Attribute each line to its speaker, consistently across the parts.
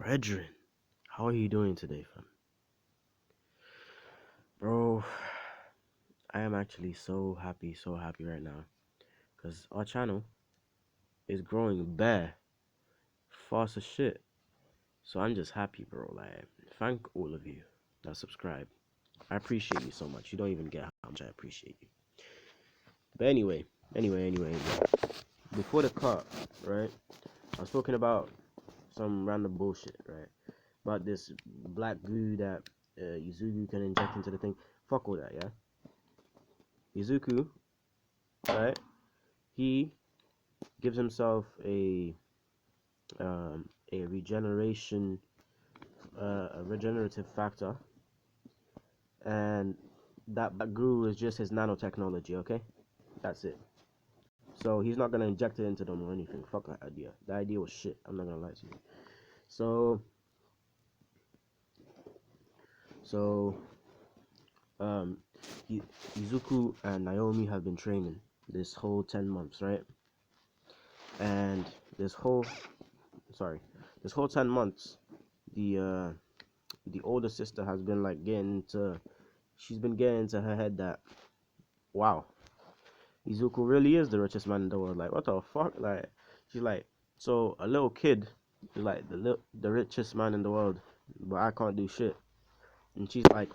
Speaker 1: Brethren, how are you doing today, fam? Bro, I am actually so happy right now. Because our channel is growing bare, fast as shit. So I'm just happy, bro. Like, thank all of you that subscribe. I appreciate you so much. You don't even get how much I appreciate you. But anyway. Before the cut, right? I was talking about some random bullshit, right? About this black goo that Izuku can inject into the thing. Fuck all that, yeah? Izuku, right? He gives himself a regeneration a regenerative factor, and that goo is just his nanotechnology. Okay, that's it. So he's not gonna inject it into them or anything. Fuck that idea. The idea was shit. I'm not gonna lie to you. So so um, Izuku and Naomi have been training this whole 10 months, right? And this whole sorry, this whole 10 months, the older sister has been like she's been getting into her head that wow, Izuku really is the richest man in the world. Like, what the fuck? Like, she's like, so a little kid is like the richest man in the world, but I can't do shit. And she's like,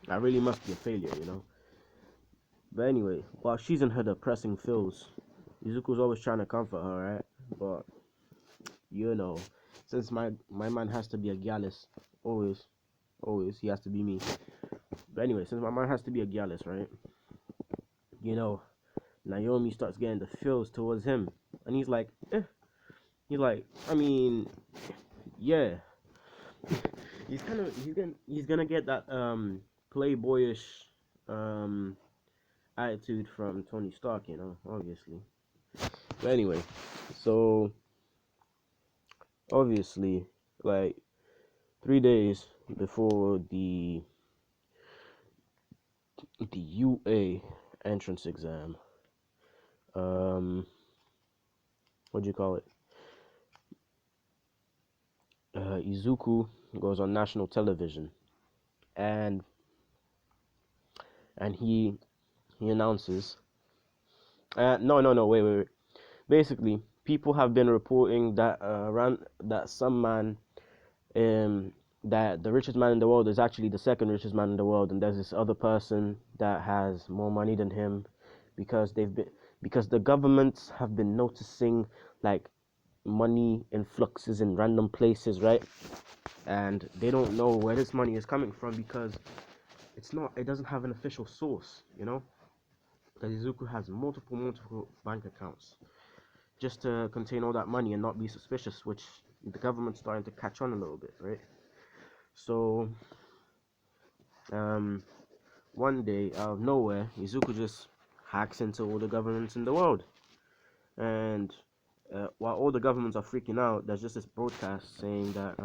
Speaker 1: I really must be a failure, you know? But anyway, while she's in her depressing feels, Izuku's always trying to comfort her, right? But, you know, since my man has to be a gallus, always, he has to be me. But anyway, since my man has to be a gallus, right? You know, Naomi starts getting the feels towards him. And he's like, eh. He's like, I mean, yeah. he's gonna get that playboyish um attitude from Tony Stark, you know, obviously. But anyway, so obviously, like 3 days before the UA entrance exam, what do you call it? Izuku goes on national television, and he announces, no, wait. Basically, people have been reporting that some man, um, that the richest man in the world is actually the second richest man in the world, and there's this other person that has more money than him, because the governments have been noticing like money influxes in random places, right? And they don't know where this money is coming from because it doesn't have an official source, you know. That Izuku has multiple bank accounts just to contain all that money and not be suspicious, which the government's starting to catch on a little bit, right? So, um, one day out of nowhere, Izuku just hacks into all the governments in the world, and while all the governments are freaking out, there's just this broadcast saying that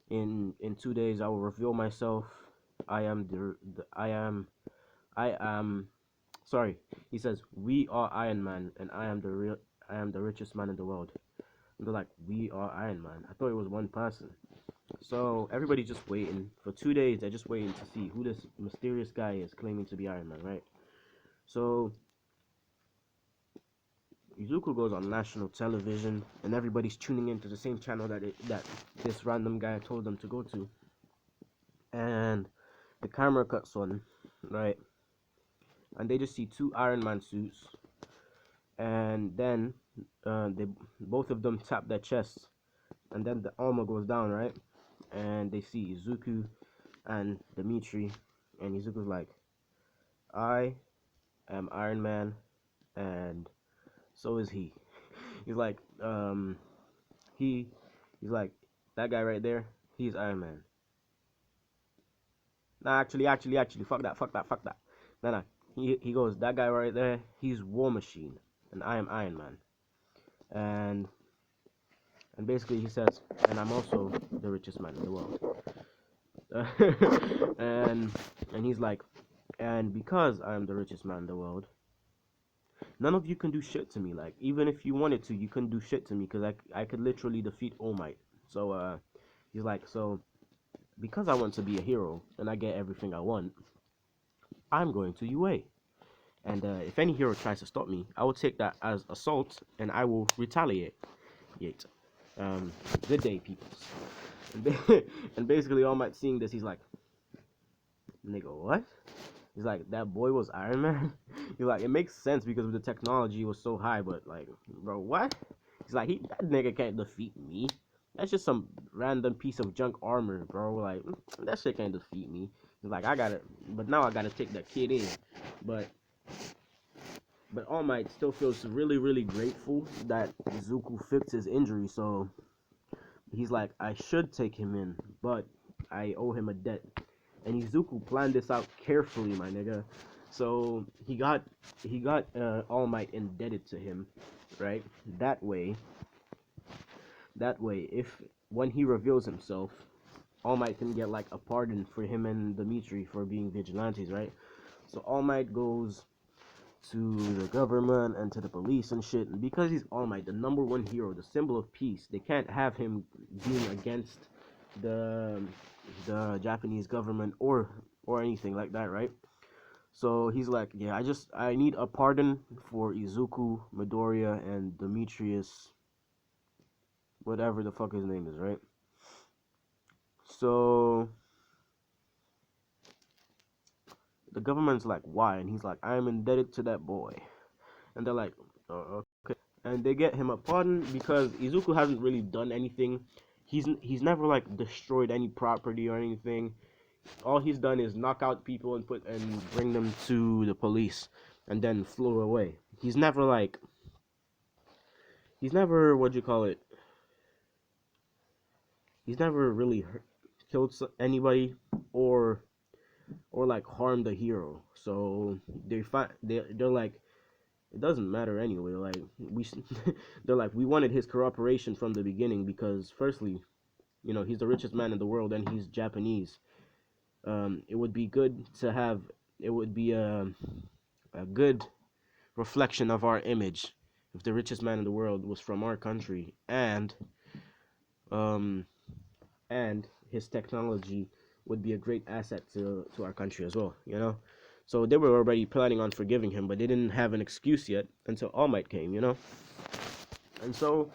Speaker 1: in 2 days I will reveal myself. I am I am sorry. He says we are Iron Man, and I am the richest man in the world. And they're like, we are Iron Man. I thought it was one person. So everybody's just waiting. For 2 days, they're just waiting to see who this mysterious guy is claiming to be Iron Man, right? So Izuku goes on national television, and everybody's tuning into the same channel that this random guy told them to go to. And the camera cuts on, right? And they just see two Iron Man suits, and then they both of them tap their chests, and then the armor goes down, right? And they see Izuku and Dimitri, and Izuku's like, I am Iron Man, and so is he. He's like, he, he's like, that guy right there, he's Iron Man. Nah, actually, fuck that. Nah. He goes, that guy right there, he's War Machine, and I am Iron Man. And basically he says, and I'm also the richest man in the world. and and he's like, and because I'm the richest man in the world, none of you can do shit to me. Like, even if you wanted to, you couldn't do shit to me, because I could literally defeat All Might. So he's like, so because I want to be a hero and I get everything I want, I'm going to UA. And if any hero tries to stop me, I will take that as assault and I will retaliate. Yet. Good day, peoples. And basically, All Might seeing this, he's like, nigga, what? He's like, that boy was Iron Man? He's like, it makes sense because the technology was so high, but like, bro, what? He's like, that nigga can't defeat me. That's just some random piece of junk armor, bro. Like, that shit can't defeat me. He's like, but now I gotta take that kid in. But All Might still feels really, really grateful that Izuku fixed his injury, so he's like, I should take him in, but I owe him a debt. And Izuku planned this out carefully, my nigga. So he got All Might indebted to him, right? That way, if when he reveals himself, All Might can get like a pardon for him and Dimitri for being vigilantes, right? So All Might goes to the government and to the police and shit. And because he's All Might, the number one hero, the symbol of peace, they can't have him being against the Japanese government or anything like that, right? So he's like, yeah, I need a pardon for Izuku, Midoriya, and Demetrius, whatever the fuck his name is, right? So the government's like, why? And he's like, I am indebted to that boy. And they're like, oh, okay. And they get him a pardon because Izuku hasn't really done anything. He's never like destroyed any property or anything. All he's done is knock out people and bring them to the police and then flew away. He's never what you call it. He's never really killed anybody or like harmed a hero. So they're like, it doesn't matter anyway. Like they're like, we wanted his cooperation from the beginning because firstly, he's the richest man in the world and he's Japanese. It would be good to have. It would be a good reflection of our image if the richest man in the world was from our country um and his technology would be a great asset to our country as well, so they were already planning on forgiving him, but they didn't have an excuse yet until All Might came, and so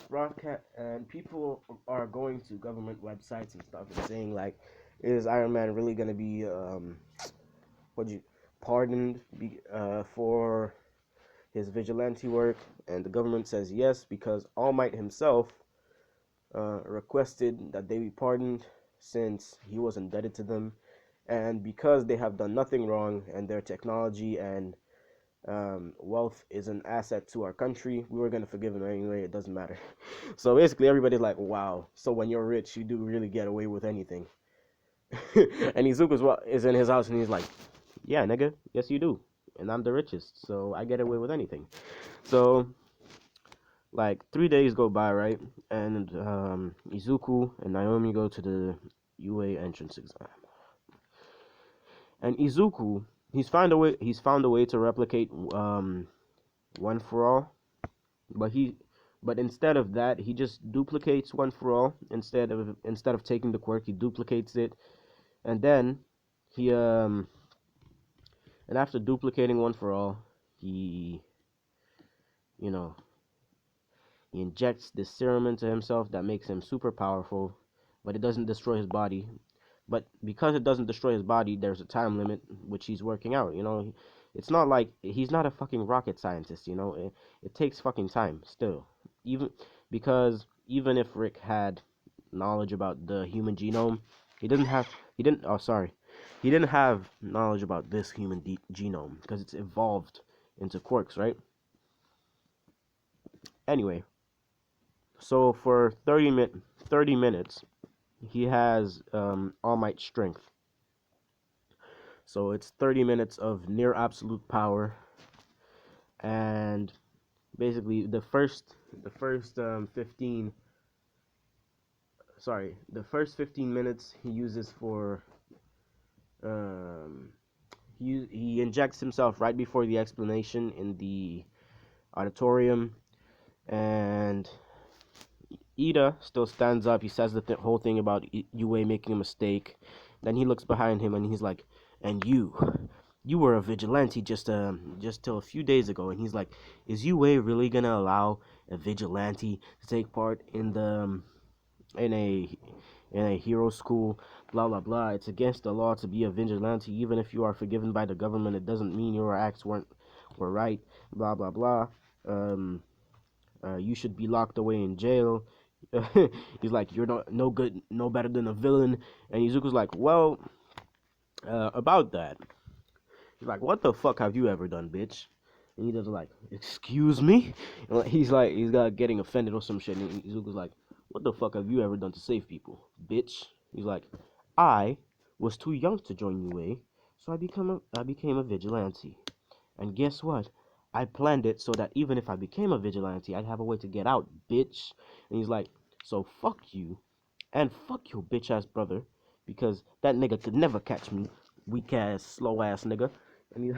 Speaker 1: broadcast and people are going to government websites and stuff and saying like, is Iron Man really gonna be pardoned for his vigilante work? And the government says yes, because All Might himself requested that they be pardoned since he was indebted to them, and because they have done nothing wrong and their technology and wealth is an asset to our country, we were going to forgive him anyway. It doesn't matter. So basically everybody's like, wow, so when you're rich you do really get away with anything. And Izuku is in his house and he's like, yeah, nigga, yes you do, and I'm the richest, so I get away with anything. So like 3 days go by, right? And Izuku and Naomi go to the UA entrance exam. And Izuku, he's found a way to replicate One for All, but instead of that, he just duplicates One for All. Instead of taking the quirk, he duplicates it, and then he and after duplicating One for All, he you know he injects this serum into himself that makes him super powerful, but it doesn't destroy his body. But because it doesn't destroy his body, there's a time limit which he's working out. It's not like he's not a fucking rocket scientist. It takes fucking time still. Even if Rick had knowledge about the human genome, he doesn't have. He didn't. Oh, sorry. He didn't have knowledge about this human genome because it's evolved into quirks, right? Anyway, so for 30 minutes, he has All Might strength. So it's 30 minutes of near absolute power, and basically the first 15 minutes he uses for he injects himself right before the explanation in the auditorium, and Ida still stands up. He says the whole thing about Yue making a mistake. Then he looks behind him and he's like, "And you were a vigilante just till a few days ago." And he's like, "Is Yue really gonna allow a vigilante to take part in the in a hero school? Blah blah blah. It's against the law to be a vigilante. Even if you are forgiven by the government, it doesn't mean your acts were right. Blah blah blah. Um, you should be locked away in jail." He's like, "You're not no good, no better than a villain." And Izuku's like, "Well, about that." He's like, "What the fuck have you ever done, bitch?" And he does like, "Excuse me?" And he's got getting offended or some shit. And Izuku's like, "What the fuck have you ever done to save people, bitch?" He's like, "I was too young to join UA, so I became a vigilante. And guess what? I planned it so that even if I became a vigilante, I'd have a way to get out, bitch." And he's like, "So fuck you, and fuck your bitch ass brother, because that nigga could never catch me, weak ass, slow ass nigga." And he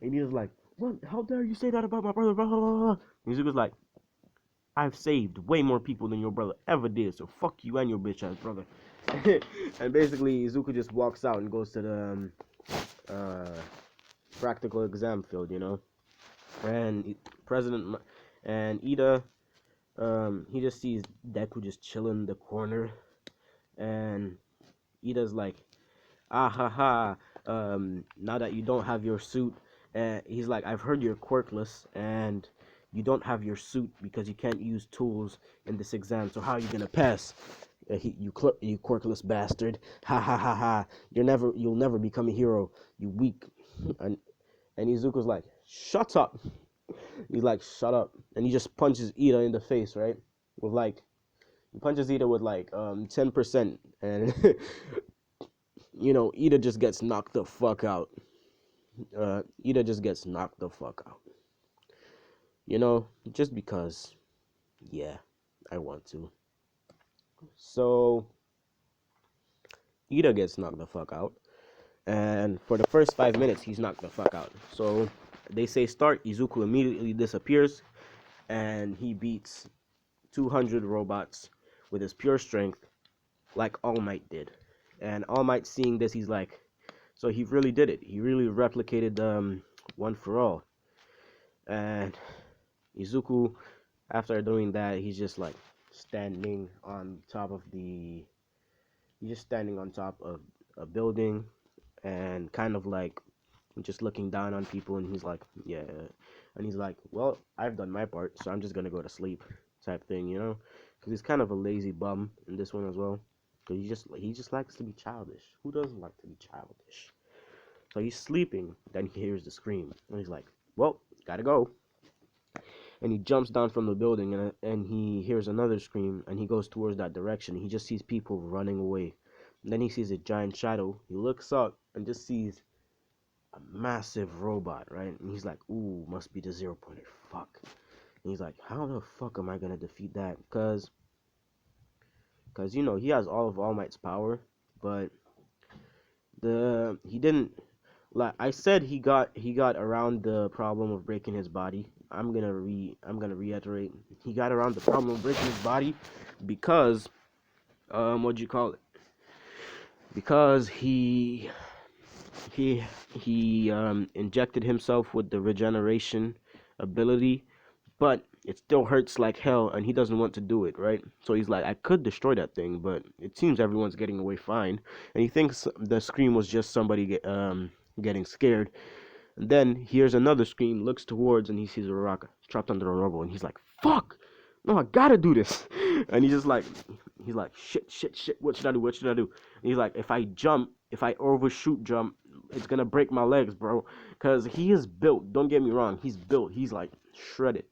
Speaker 1: and he was like, "What? How dare you say that about my brother?" Blah, blah, blah, blah. And he was like, "I've saved way more people than your brother ever did, so fuck you and your bitch ass brother." And basically, Izuku just walks out and goes to the uh, practical exam field, you know. And President and Ida, he just sees Deku just chilling in the corner, and Ida's like, "Ah ha ha, now that you don't have your suit," he's like, "I've heard you're quirkless, and you don't have your suit because you can't use tools in this exam, so how are you gonna pass? You quirkless bastard. Ha ha ha ha. You'll never become a hero, you weak." And, and Izuku's like, "Shut up." He's like, "Shut up." And he just punches Ida in the face, right? With like, he punches Ida with like 10%, and Ida just gets knocked the fuck out. Ida just gets knocked the fuck out. Just because, yeah, I want to. So Ida gets knocked the fuck out, and for the first 5 minutes, he's knocked the fuck out. So they say start. Izuku immediately disappears, and he beats 200 robots with his pure strength, like All Might did. And All Might seeing this, he's like, so he really did it. He really replicated One for All. And Izuku, after doing that, he's just like standing on top of the. He's just standing on top of a building, and kind of like just looking down on people. And he's like, yeah. And he's like, "Well, I've done my part, so I'm just gonna go to sleep," type thing, because he's kind of a lazy bum in this one as well. Because he just likes to be childish. Who doesn't like to be childish? So he's sleeping. Then he hears the scream, and he's like, "Well, gotta go." And he jumps down from the building, and he hears another scream, and he goes towards that direction. He just sees people running away. And then he sees a giant shadow. He looks up and just sees a massive robot, right? And he's like, "Ooh, must be the 0 point. Fuck." And he's like, "How the fuck am I gonna defeat that?" Because he has all of All Might's power, but he didn't. Like I said, he got around the problem of breaking his body. I'm gonna reiterate. He got around the problem of breaking his body because what'd you call it? Because he he injected himself with the regeneration ability, but it still hurts like hell, and he doesn't want to do it, right? So he's like, "I could destroy that thing, but it seems everyone's getting away fine." And he thinks the scream was just somebody getting scared. And then he hears another scream, looks towards, and he sees a rock trapped under a rubble, and he's like, "Fuck! No, I gotta do this." And he's like, "Shit, shit, shit, what should I do? What should I do?" And he's like, if I overshoot jump, it's gonna break my legs, bro. Because he is built, don't get me wrong, he's built, he's like shredded.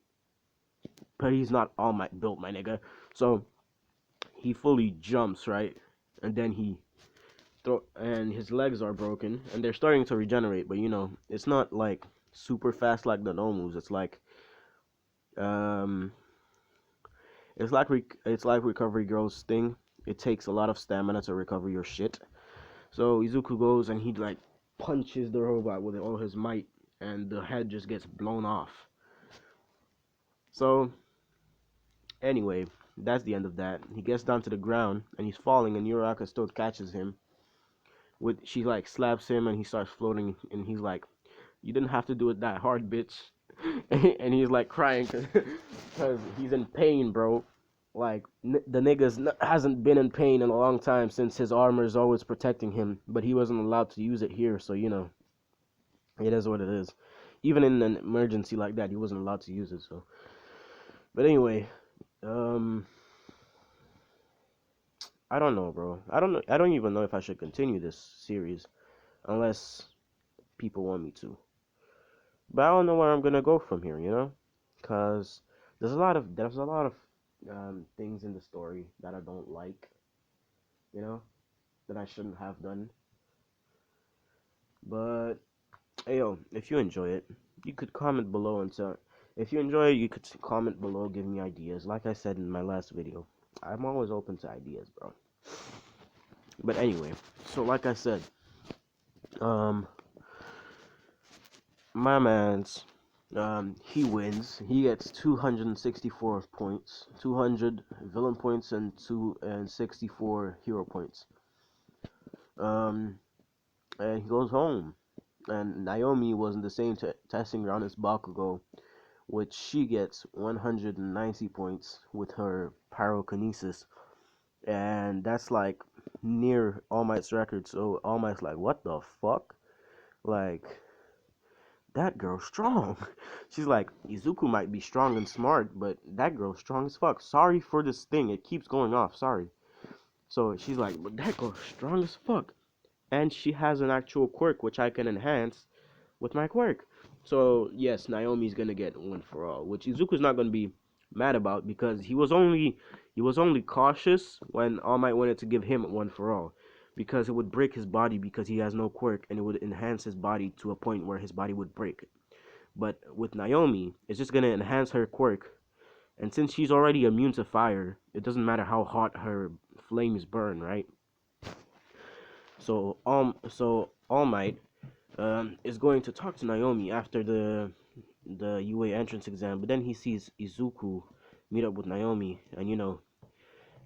Speaker 1: But he's not all my built, my nigga. So he fully jumps, right? And then and his legs are broken, and they're starting to regenerate, but it's not like super fast like the normals. Um, it's like Recovery Girl's thing. It takes a lot of stamina to recover your shit. So Izuku goes and he like punches the robot with all his might, and the head just gets blown off. So anyway, that's the end of that. He gets down to the ground and he's falling, and Uraraka still catches him. She like slaps him and he starts floating, and he's like, "You didn't have to do it that hard, bitch." And he's like crying because he's in pain, bro. Like the niggas hasn't been in pain in a long time since his armor is always protecting him, but he wasn't allowed to use it here, so it is what it is. Even in an emergency like that, he wasn't allowed to use it. So, but anyway, um, I don't know, bro. I don't know. I don't even know if I should continue this series unless people want me to. But I don't know where I'm gonna go from here, cause there's a lot of things in the story that I don't like, you know, that I shouldn't have done. But hey, yo, if you enjoy it, you could comment below and tell. If you enjoy it, you could comment below, give me ideas. Like I said in my last video, I'm always open to ideas, bro. But anyway, so like I said, um, my man's, he wins. He gets 264 points, 200 villain points, and 64 hero points. Um, and he goes home. And Naomi was in the same testing ground as Bakugo, which she gets 190 points with her pyrokinesis, and that's like near All Might's record. So All Might's like, what the fuck? Like, that girl's strong. She's like, Izuku might be strong and smart, but that girl's strong as fuck. Sorry for this thing, it keeps going off, sorry. So she's like, but that girl's strong as fuck. And she has an actual quirk which I can enhance with my quirk. So yes, Naomi's gonna get one for all, which Izuku's not gonna be mad about because he was only cautious when All Might wanted to give him one for all, because it would break his body because he has no quirk, and it would enhance his body to a point where his body would break. But with Naomi, it's just gonna enhance her quirk, and since she's already immune to fire, it doesn't matter how hot her flames burn, right? So All Might is going to talk to Naomi after the UA entrance exam, but then he sees Izuku meet up with Naomi, and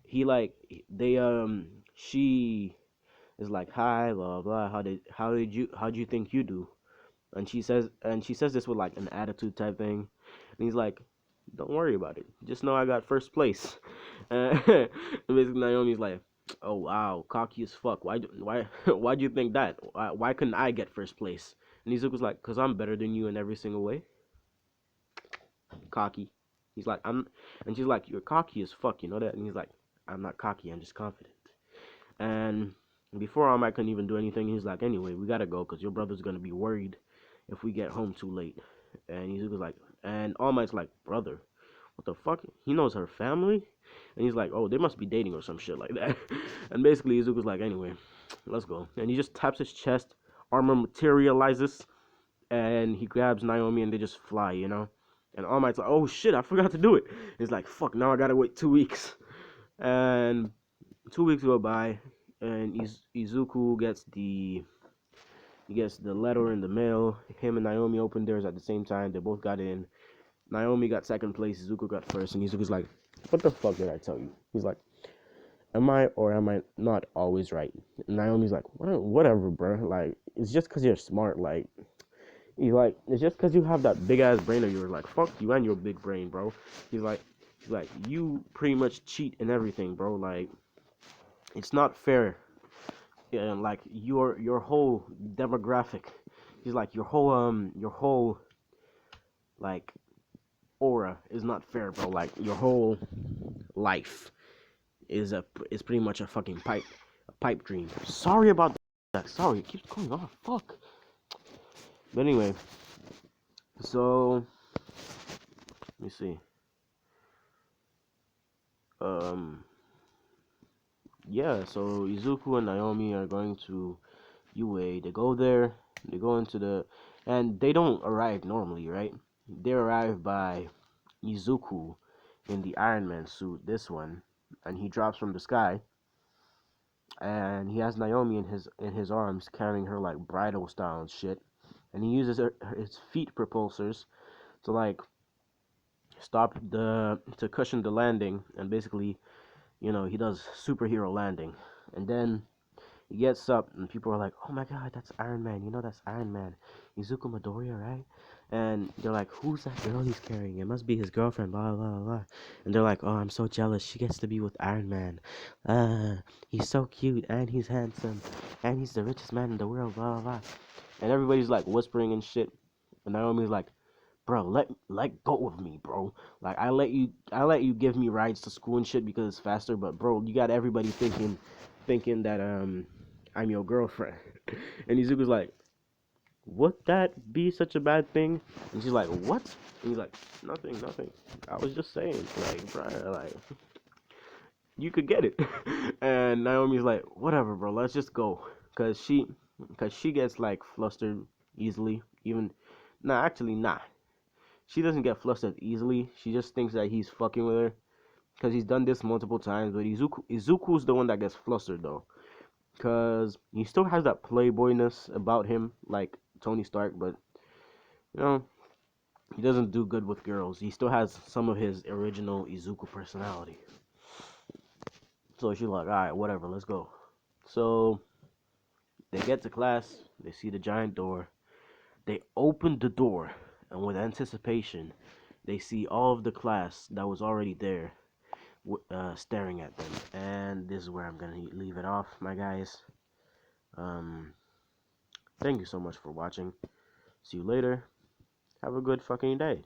Speaker 1: he like they she is like, hi, blah blah, how did you think you do? And she says this with like an attitude type thing, and he's like, don't worry about it, just know I got first place. And basically Naomi's like, oh wow, cocky as fuck. Why'd you think that? Why couldn't I get first place? And Izuku's like, cause I'm better than you in every single way. Cocky. He's like, and she's like, you're cocky as fuck, you know that? And he's like, I'm not cocky, I'm just confident. And before All Might couldn't even do anything, he's like, anyway, we gotta go, cause your brother's gonna be worried if we get home too late. And Izuku's like, and All Might's like, brother, what the fuck? He knows her family? And he's like, oh, they must be dating or some shit like that. And basically, Izuku's like, anyway, let's go. And he just taps his chest, armor materializes, and he grabs Naomi, and they just fly. And All Might's like, oh shit, I forgot to do it. He's like, fuck, now I gotta wait 2 weeks. And 2 weeks go by, and Izuku gets the letter in the mail. Him and Naomi opened theirs at the same time. They both got in. Naomi got second place, Izuku got first, and Izuku's like, what the fuck did I tell you? He's like, am I or am I not always right? And Naomi's like, whatever, bro. Like, it's just because you're smart. Like, he's like, it's just because you have that big ass brain of yours. Like, fuck you and your big brain, bro. He's like, you pretty much cheat and everything, bro. Like, it's not fair. Yeah, like your whole demographic. He's like, your whole like aura is not fair, bro. Like, your whole life is pretty much a fucking pipe dream. Sorry about that. Sorry, it keeps going off. Fuck. But anyway, so let me see. Um, yeah. So Izuku and Naomi are going to UA. They go there. They go and they don't arrive normally, right? They arrive by Izuku in the Iron Man suit. This one, and he drops from the sky, and he has Naomi in his arms, carrying her like bridal style and shit. And he uses his feet propulsors to like stop to cushion the landing, and basically, he does superhero landing, and then he gets up, and people are like, "Oh my God, that's Iron Man! That's Iron Man, Izuku Midoriya, right?" And they're like, "Who's that girl he's carrying? It must be his girlfriend." Blah blah blah blah. And they're like, "Oh, I'm so jealous. She gets to be with Iron Man. He's so cute, and he's handsome, and he's the richest man in the world." Blah blah blah. And everybody's like whispering and shit. And Naomi's like, "Bro, let go of me, bro. Like I let you give me rides to school and shit because it's faster, but bro, you got everybody thinking that I'm your girlfriend." And Izuku's like, "Would that be such a bad thing?" And she's like, "What?" And he's like, "Nothing. I was just saying, like, bro, like you could get it." And Naomi's like, "Whatever, bro. Let's just go." Cause she gets like flustered easily. Even, nah, actually, nah. She doesn't get flustered easily. She just thinks that he's fucking with her because he's done this multiple times. But Izuku's the one that gets flustered though, because he still has that playboyness about him, like Tony Stark. But you know, he doesn't do good with girls. He still has some of his original Izuku personality. So she's like, "All right, whatever, let's go." So they get to class. They see the giant door. They open the door, and with anticipation, they see all of the class that was already there staring at them. And this is where I'm gonna leave it off, my guys. Um, Thank you so much for watching. See you later. Have a good fucking day.